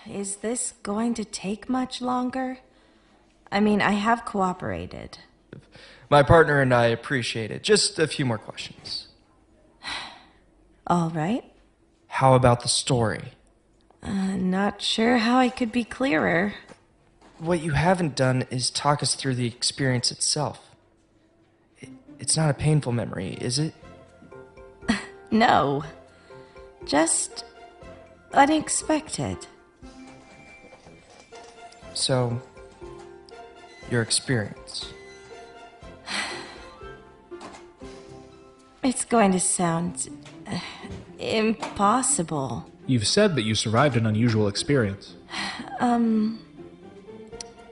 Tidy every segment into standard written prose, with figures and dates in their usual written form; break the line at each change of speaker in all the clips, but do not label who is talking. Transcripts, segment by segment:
Is this going to take much longer? I mean, I have cooperated.
My partner and I appreciate it. Just a few more questions.
All right.
How about the story?
Not sure how I could be clearer.
What you haven't done is talk us through the experience itself. It's not a painful memory, is it?
No. Just unexpected.
So, your experience.
It's going to sound impossible.
You've said that you survived an unusual experience.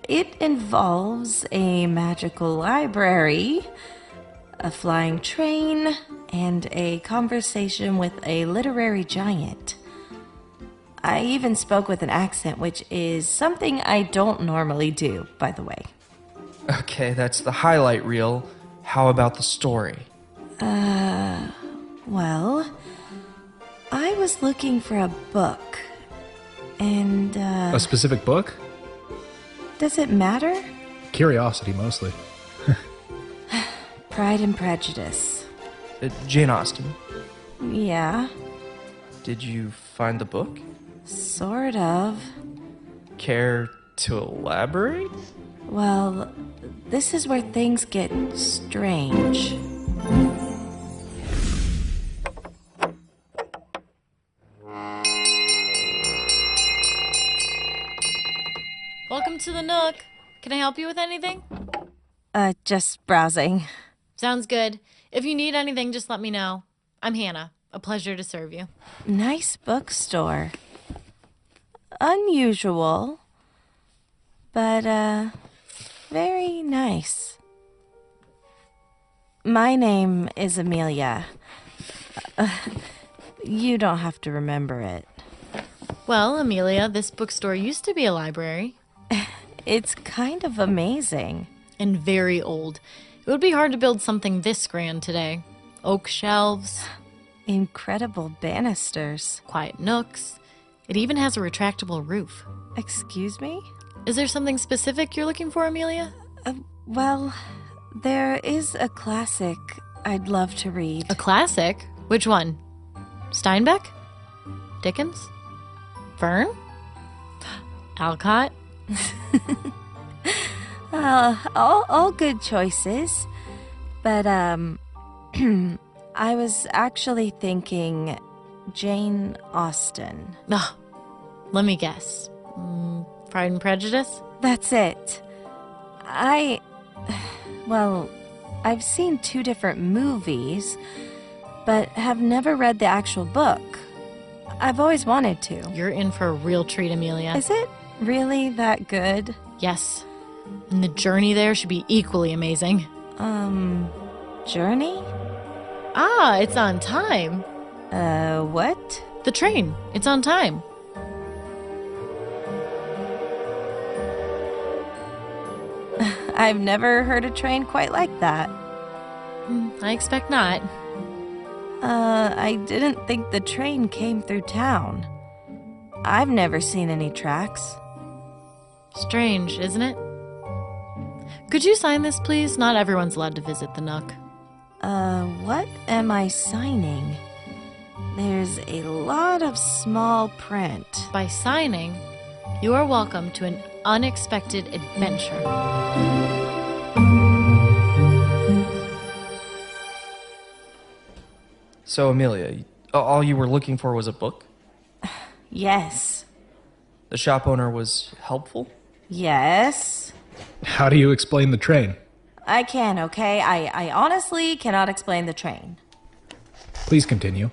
It involves a magical library, a flying train, and a conversation with a literary giant. I even spoke with an accent, which is something I don't normally do, by the way.
Okay, that's the highlight reel. How about the story?
Well, I was looking for a book, and,
A specific book?
does it matter?
Curiosity, mostly.
Pride and Prejudice.
Jane Austen.
Yeah,
Did you find the book?
sort of.
Care to elaborate?
Well, this is where things get strange.
Welcome to the Nook. Can I help you with anything?
Just browsing.
Sounds good. If you need anything, just let me know. I'm Hannah. A pleasure to serve you.
Nice bookstore. Unusual, but, very nice. My name is Amelia. You don't have to remember it.
Well, Amelia, this bookstore used to be a library.
It's kind of amazing.
And very old. It would be hard to build something this grand today. Oak shelves,
Incredible banisters.
quiet nooks. It even has a retractable roof.
Excuse me?
Is there something specific you're looking for, Amelia?
Well, there is a classic I'd love to read.
A classic? Which one? Steinbeck? Dickens? Verne? Alcott?
All good choices. But, I was actually thinking Jane Austen.
Oh, let me guess. Pride and Prejudice?
That's it. Well, I've seen 2 different movies, but have never read the actual book. I've always wanted to.
You're in for a real treat, Amelia.
Is it really that good?
Yes. And the journey there should be equally amazing.
Journey?
Ah, it's on time.
What?
The train. It's on time.
I've never heard a train quite like that.
I expect not.
I didn't think the train came through town. I've never seen any tracks.
Strange, isn't it? Could you sign this, please? Not everyone's allowed to visit the Nook.
What am I signing? There's a lot of small print.
By signing, you are welcome to an unexpected adventure.
So, Amelia, all you were looking for was a book?
Yes.
The shop owner was helpful?
Yes.
How do you explain the train?
I can, okay? I honestly cannot explain the train.
Please continue.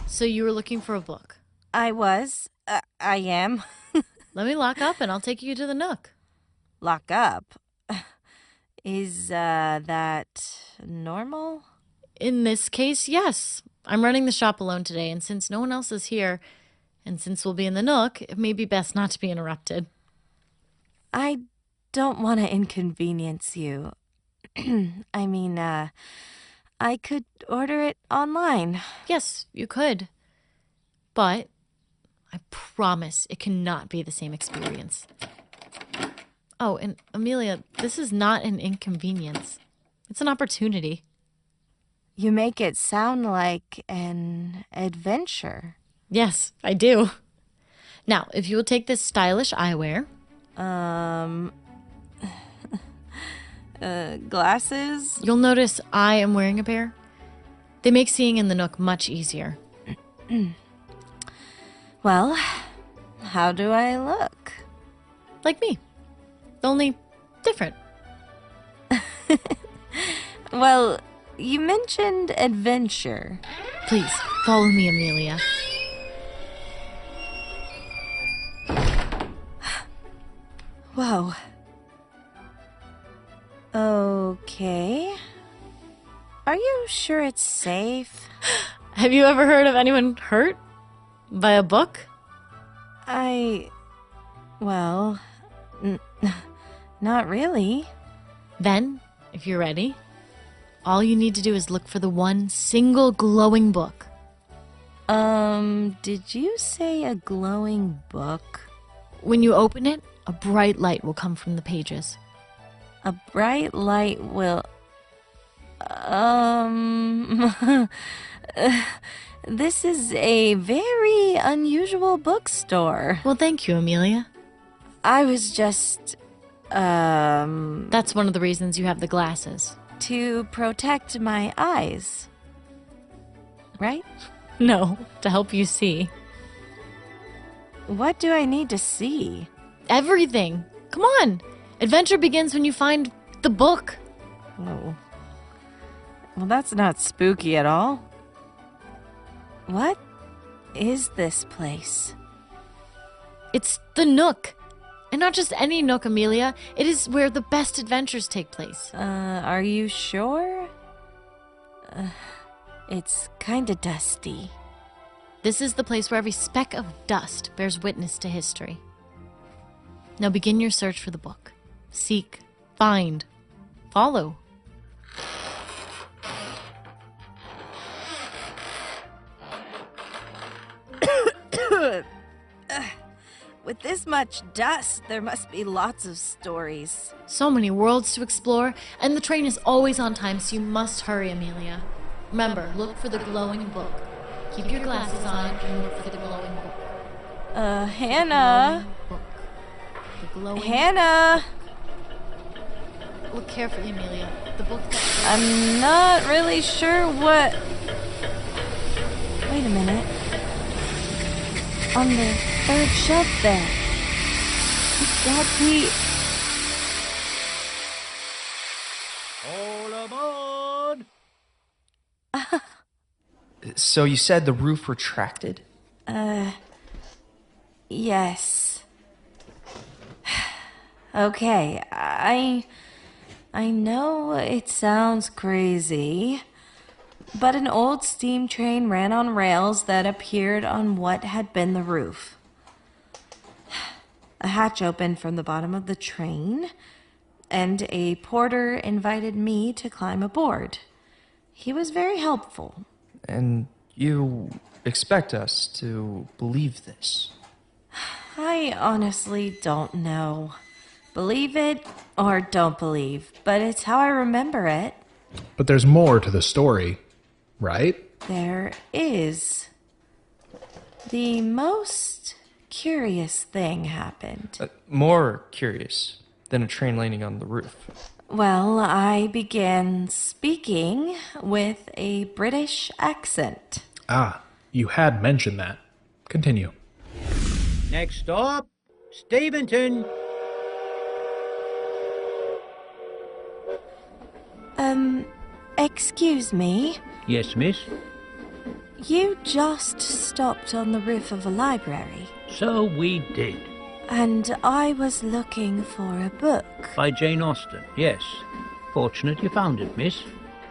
So you were looking for a book.
I was. I am.
Let me lock up and I'll take you to the Nook.
Lock up. Is, that normal?
In this case, yes. I'm running the shop alone today, and since no one else is here, and since we'll be in the Nook, it may be best not to be interrupted.
I don't want to inconvenience you. I mean, I could order it online.
Yes, you could. But I promise it cannot be the same experience. Oh, and Amelia, this is not an inconvenience. It's an opportunity.
You make it sound like an adventure.
Yes, I do. Now, if you will take this stylish eyewear.
Glasses?
You'll notice I am wearing a pair. They make seeing in the Nook much easier.
Well, how do I look?
Like me. Only different.
Well, you mentioned adventure.
Please, follow me, Amelia.
Whoa. Okay. Are you sure it's safe?
Have you ever heard of anyone hurt by a book?
Well, not really.
Then, if you're ready, all you need to do is look for the one single glowing book.
Did you say a glowing book?
When you open it, a bright light will come from the pages.
A bright light will... This is a very unusual bookstore.
Well, thank you, Amelia.
I was just...
That's one of the reasons you have the glasses.
to protect my eyes. Right?
No, to help you see.
What do I need to see?
Everything. Come on. Adventure begins when you find the book.
Oh. Well, that's not spooky at all. What is this place?
It's the Nook. And not just any Nook, Amelia. It is where the best adventures take place.
Are you sure? It's kinda dusty.
This is the place where every speck of dust bears witness to history. Now begin your search for the book. Seek, find, follow.
With this much dust, there must be lots of stories.
So many worlds to explore, and the train is always on time, so you must hurry, Amelia. Remember, look for the glowing book. Keep your glasses on and look for the glowing book.
Hannah!
Book. The glowing
Hannah!
Look carefully, Amelia. The book that...
I'm not really sure what... Wait a minute. On the third shelf there. Could that be...
All aboard!
So you said the roof retracted?
Yes. Okay, I know it sounds crazy, but an old steam train ran on rails that appeared on what had been the roof. A hatch opened from the bottom of the train, and a porter invited me to climb aboard. He was very helpful.
And you expect us to believe this?
I honestly don't know. Believe it or don't believe, but it's how I remember it.
But there's more to the story, right?
There is. The most curious thing happened.
More curious than a train landing on the roof.
Well, I began speaking with a British accent.
Ah, you had mentioned that. Continue.
Next stop, Steventon.
Excuse me.
Yes, miss.
You just stopped on the roof of a library,
So we did.
and I was looking for a book.
By Jane Austen, yes. Fortunate you found it, miss.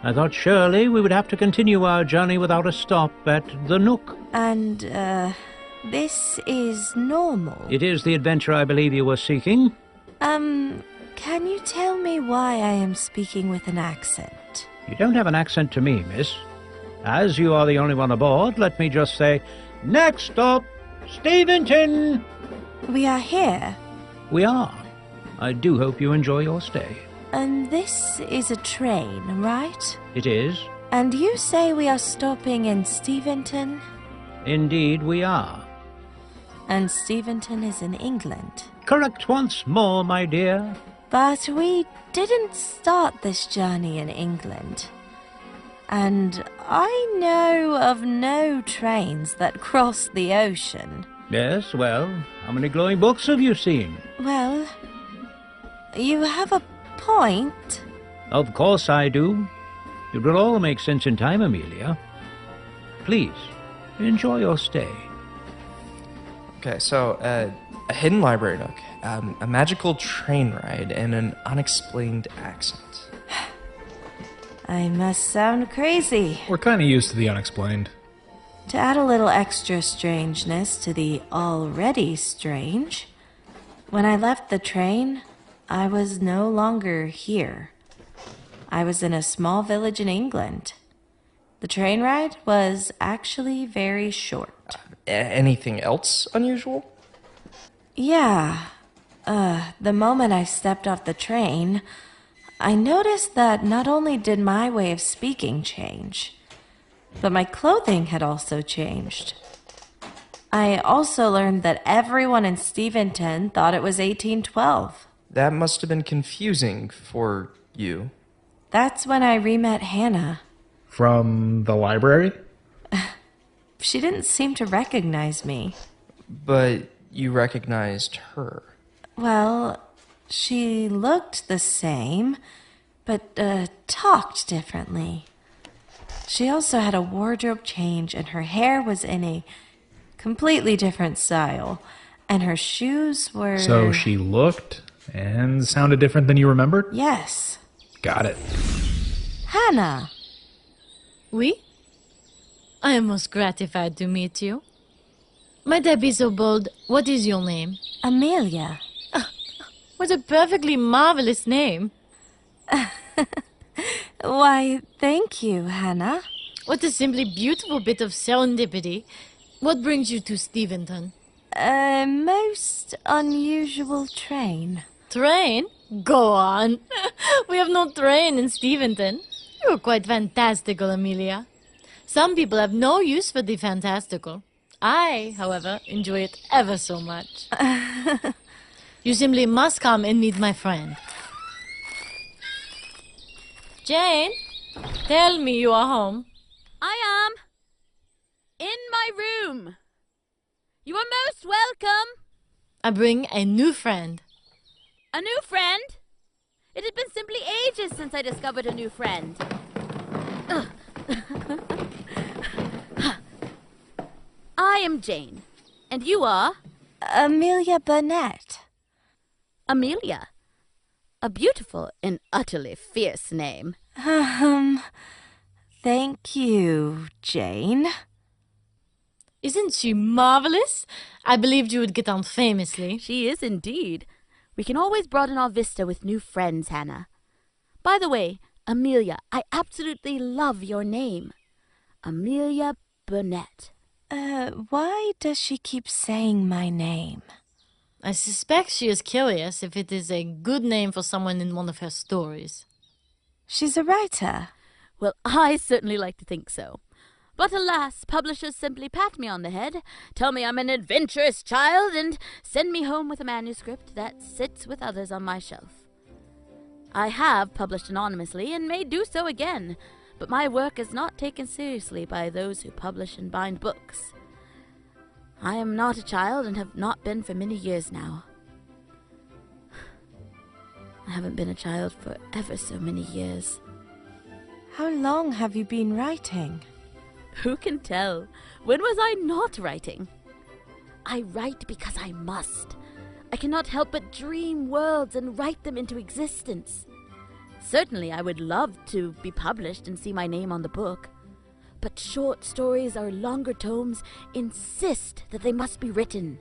I thought surely we would have to continue our journey without a stop at the Nook.
And, this is normal.
It is the adventure I believe you were seeking.
Can you tell me why I am speaking with an accent?
You don't have an accent to me, miss. As you are the only one aboard, let me just say, next stop, Steventon!
We are here.
We are. I do hope you enjoy your stay.
And this is a train, right?
It is.
And you say we are stopping in Steventon?
Indeed, we are.
And Steventon is in England.
Correct once more, my dear.
But we didn't start this journey in England. And I know of no trains that cross the ocean.
Yes, well, how many glowing books have you seen?
Well, you have a point.
Of course I do. It will all make sense in time, Amelia. Please, enjoy your stay.
Okay, so a hidden library nook, a magical train ride, and an unexplained accent.
I must sound crazy.
We're kind of used to the unexplained.
To add a little extra strangeness to the already strange, when I left the train, I was no longer here. I was in a small village in England. The train ride was actually very short.
Anything else unusual?
Yeah. The moment I stepped off the train, I noticed that not only did my way of speaking change, but my clothing had also changed. I also learned that everyone in Steventon thought it was 1812.
That must have been confusing for you.
That's when I re-met Hannah.
From the library?
She didn't seem to recognize me.
But you recognized her.
Well, she looked the same, but talked differently. She also had a wardrobe change, and her hair was in a completely different style, and her shoes were...
So she looked and sounded different than you remembered?
Yes.
Got it.
Hannah.
Oui? I am most gratified to meet you. Might I be so bold, what is your name?
Amelia.
What a perfectly marvelous name.
Why, thank you, Hannah.
What a simply beautiful bit of serendipity. What brings you to Steventon?
A most unusual train.
Train? Go on. We have no train in Steventon. You're quite fantastical, Amelia. Some people have no use for the fantastical. I, however, enjoy it ever so much. You simply must come and meet my friend. Jane, tell me you are home.
I am. In my room. You are most welcome.
I bring a new friend.
A new friend? It has been simply ages since I discovered a new friend. I am Jane. And you are?
Amelia Burnett.
Amelia. A beautiful and utterly fierce name.
Thank you, Jane.
Isn't she marvelous? I believed you would get on famously.
She is indeed. We can always broaden our vista with new friends, Hannah. By the way, Amelia, I absolutely love your name. Amelia Burnett.
Why does she keep saying my name?
I suspect she is curious if it is a good name for someone in one of her stories.
She's a writer.
Well, I certainly like to think so. But alas, publishers simply pat me on the head, tell me I'm an adventurous child, and send me home with a manuscript that sits with others on my shelf. I have published anonymously and may do so again, but my work is not taken seriously by those who publish and bind books. I am not a child and have not been for many years now. I haven't been a child for ever so many years.
How long have you been writing?
Who can tell? When was I not writing? I write because I must. I cannot help but dream worlds and write them into existence. Certainly I would love to be published and see my name on the book. But short stories or longer tomes insist that they must be written,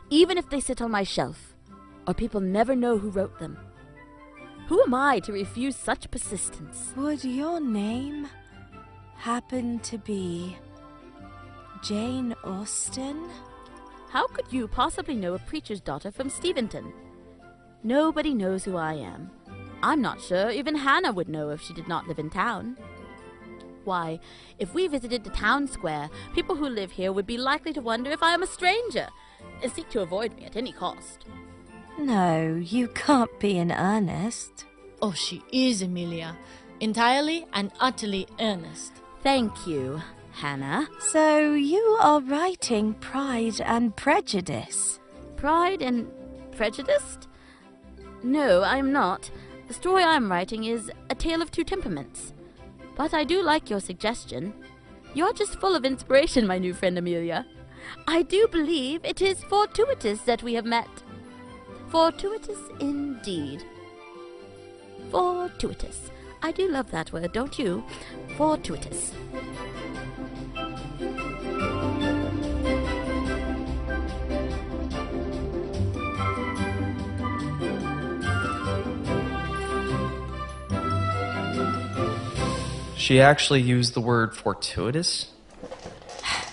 even if they sit on my shelf, or people never know who wrote them. Who am I to refuse such persistence?
Would your name happen to be Jane Austen?
How could you possibly know a preacher's daughter from Steventon? Nobody knows who I am. I'm not sure even Hannah would know if she did not live in town. Why, if we visited the town square, people who live here would be likely to wonder if I am a stranger and seek to avoid me at any cost.
No, you can't be in earnest.
Oh, she is, Amelia. Entirely and utterly earnest.
Thank you, Hannah.
So you are writing Pride and Prejudice?
Pride and Prejudice? No, I'm not. The story I'm writing is A Tale of Two Temperaments. But I do like your suggestion. You're just full of inspiration, my new friend Amelia. I do believe it is fortuitous that we have met. Fortuitous indeed. Fortuitous. I do love that word, don't you? Fortuitous.
She actually used the word fortuitous?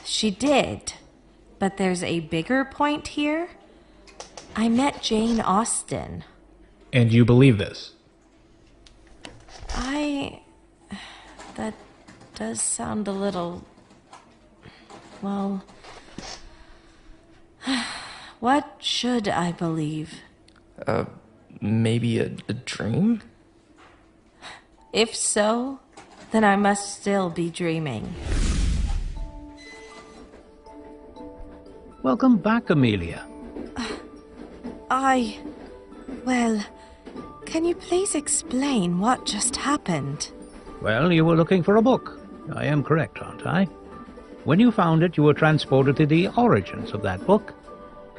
She did. But there's a bigger point here. I met Jane Austen.
And you believe this?
That does sound a little... Well... What should I believe?
Maybe a dream?
If so, then I must still be dreaming.
Welcome back, Amelia.
Well, can you please explain what just happened?
Well, you were looking for a book. I am correct, aren't I? When you found it, you were transported to the origins of that book.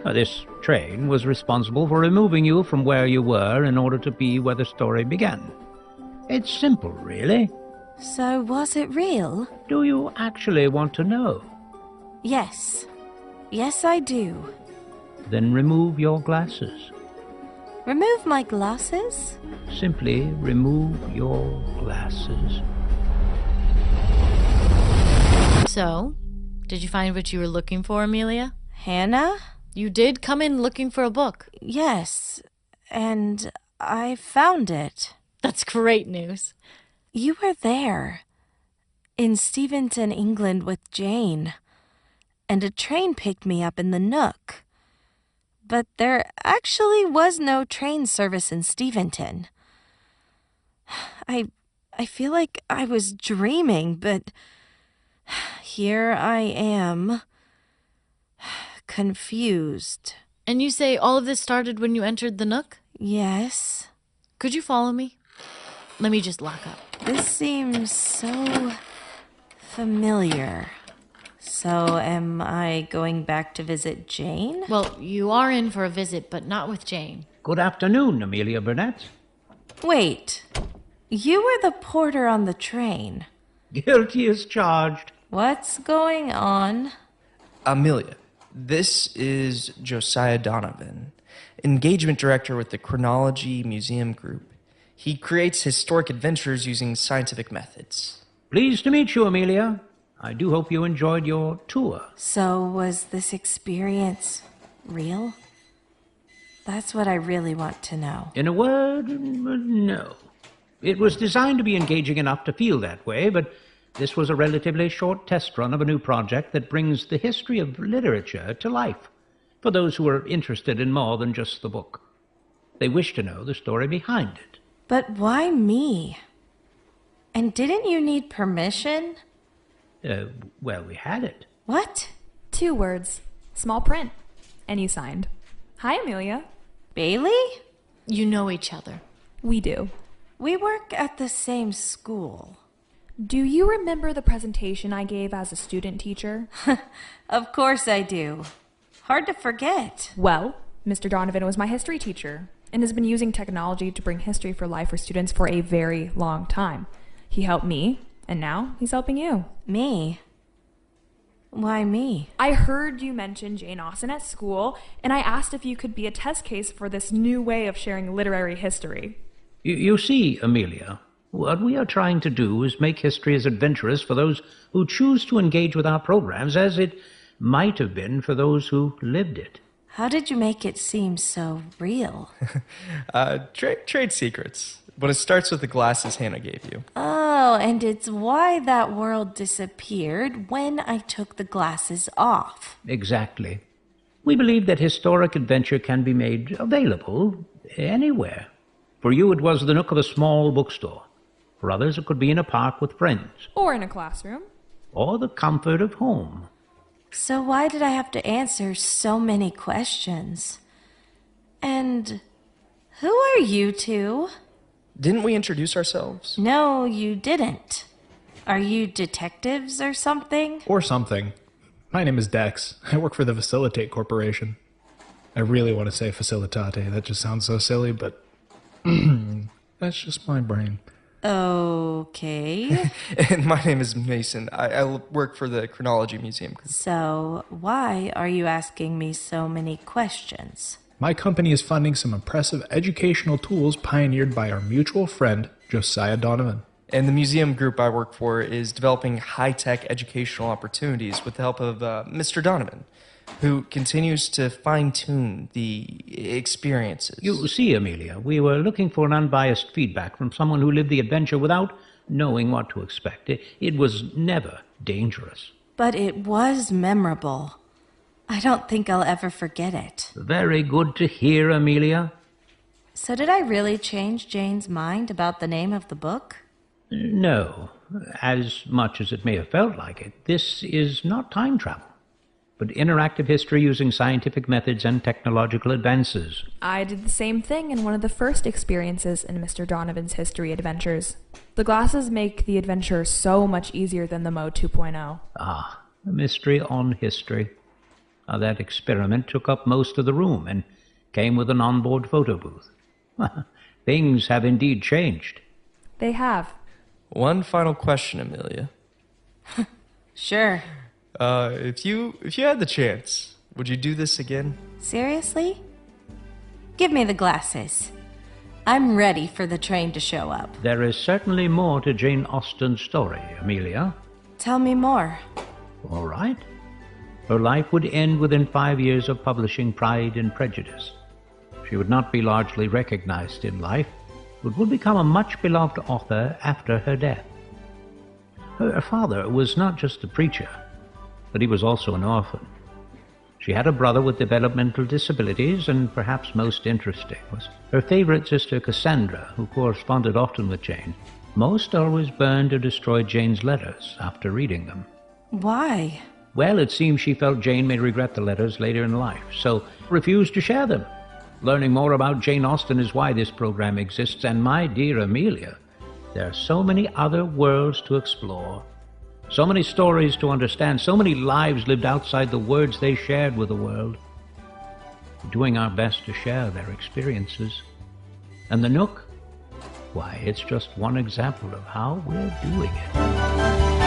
This train was responsible for removing you from where you were in order to be where the story began. It's simple, really.
So was it real?
Do you actually want to know?
Yes. Yes, I do.
Then remove your glasses.
Remove my glasses?
Simply remove your glasses.
So, did you find what you were looking for, Amelia?
Hannah?
You did come in looking for a book.
Yes. And I found it.
That's great news.
You were there. In Steventon, England with Jane. And a train picked me up in the Nook. But there actually was no train service in Steventon. I feel like I was dreaming, but here I am, confused.
And you say all of this started when you entered the Nook?
Yes.
Could you follow me? Let me just lock up.
This seems so familiar. So am I going back to visit Jane?
Well, you are in for a visit, but not with Jane.
Good afternoon, Amelia Burnett.
Wait. You were the porter on the train.
Guilty as charged.
What's going on?
Amelia, this is Josiah Donovan, engagement director with the Chronology Museum Group. He creates historic adventures using scientific methods.
Pleased to meet you, Amelia. I do hope you enjoyed your tour.
So was this experience real? That's what I really want to know.
In a word, no. It was designed to be engaging enough to feel that way, but this was a relatively short test run of a new project that brings the history of literature to life for those who are interested in more than just the book. They wish to know the story behind it.
But why me? And didn't you need permission?
Well, we had it.
What?
2 words. Small print. And you signed. Hi, Amelia.
Bailey?
You know each other.
We do.
We work at the same school.
Do you remember the presentation I gave as a student teacher?
Of course I do. Hard to forget.
Well, Mr. Donovan was my history teacher and has been using technology to bring history for life for students for a very long time. He helped me, and now he's helping you.
Me? Why me?
I heard you mention Jane Austen at school, and I asked if you could be a test case for this new way of sharing literary history.
You see, Amelia, what we are trying to do is make history as adventurous for those who choose to engage with our programs as it might have been for those who lived it.
How did you make it seem so real?
Trade secrets. But it starts with the glasses Hannah gave you.
Oh, and it's why that world disappeared when I took the glasses off.
Exactly. We believe that historic adventure can be made available anywhere. For you, it was the nook of a small bookstore. For others, it could be in a park with friends.
Or in a classroom.
Or the comfort of home.
So why did I have to answer so many questions? And who are you two?
Didn't we introduce ourselves?
No, you didn't. Are you detectives or something?
Or something. My name is Dex. I work for the Facilitate Corporation. I really want to say Facilitate. That just sounds so silly, but that's just my brain.
Okay.
And my name is Mason. I work for the Chronology Museum Group.
So why are you asking me so many questions?
My company is funding some impressive educational tools pioneered by our mutual friend, Josiah Donovan.
And the museum group I work for is developing high-tech educational opportunities with the help of Mr. Donovan, who continues to fine-tune the experiences.
You see, Amelia, we were looking for an unbiased feedback from someone who lived the adventure without knowing what to expect. It was never dangerous.
But it was memorable. I don't think I'll ever forget it.
Very good to hear, Amelia.
So did I really change Jane's mind about the name of the book?
No, as much as it may have felt like it, this is not time travel, but interactive history using scientific methods and technological advances.
I did the same thing in one of the first experiences in Mr. Donovan's history adventures. The glasses make the adventure so much easier than the Mode 2.0.
Ah, a mystery on history. That experiment took up most of the room and came with an onboard photo booth. Things have indeed changed.
They have.
One final question, Amelia.
Sure.
If you had the chance, would you do this again?
Seriously? Give me the glasses. I'm ready for the train to show up.
There is certainly more to Jane Austen's story, Amelia.
Tell me more.
All right. Her life would end within 5 years of publishing Pride and Prejudice. She would not be largely recognized in life, but would become a much-beloved author after her death. Her father was not just a preacher, but he was also an orphan. She had a brother with developmental disabilities, and perhaps most interesting was her favorite sister Cassandra, who corresponded often with Jane. Most always burned or destroyed Jane's letters after reading them.
Why?
Well, it seems she felt Jane may regret the letters later in life, so refused to share them. Learning more about Jane Austen is why this program exists, and my dear Amelia, there are so many other worlds to explore, so many stories to understand, so many lives lived outside the words they shared with the world. We're doing our best to share their experiences. And the Nook? Why, it's just one example of how we're doing it.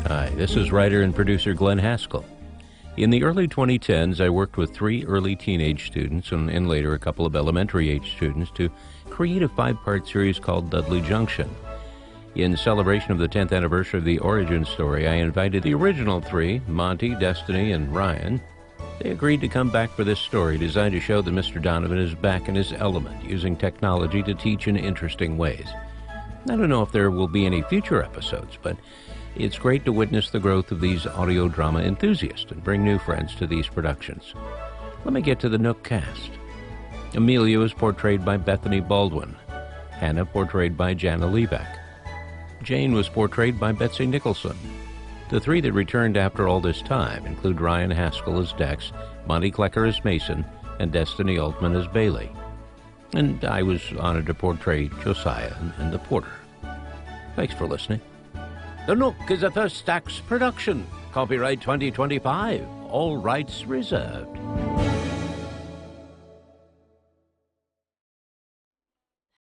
Hi, this is writer and producer Glenn Haskell. In the early 2010s, I worked with 3 early teenage students and later a couple of elementary-age students to create a 5-part series called Dudley Junction. In celebration of the 10th anniversary of the origin story, I invited the original 3, Monty, Destiny, and Ryan. They agreed to come back for this story designed to show that Mr. Donovan is back in his element, using technology to teach in interesting ways. I don't know if there will be any future episodes, but it's great to witness the growth of these audio drama enthusiasts and bring new friends to these productions. Let me get to the Nook cast. Amelia was portrayed by Bethany Baldwin. Hannah portrayed by Jana Lebeck. Jane was portrayed by Betsy Nicholson. The 3 that returned after all this time include Ryan Haskell as Dex, Monty Klecker as Mason, and Destiny Altman as Bailey. And I was honored to portray Josiah and the Porter. Thanks for listening. The Nook is a First Acts production. Copyright 2025. All rights reserved.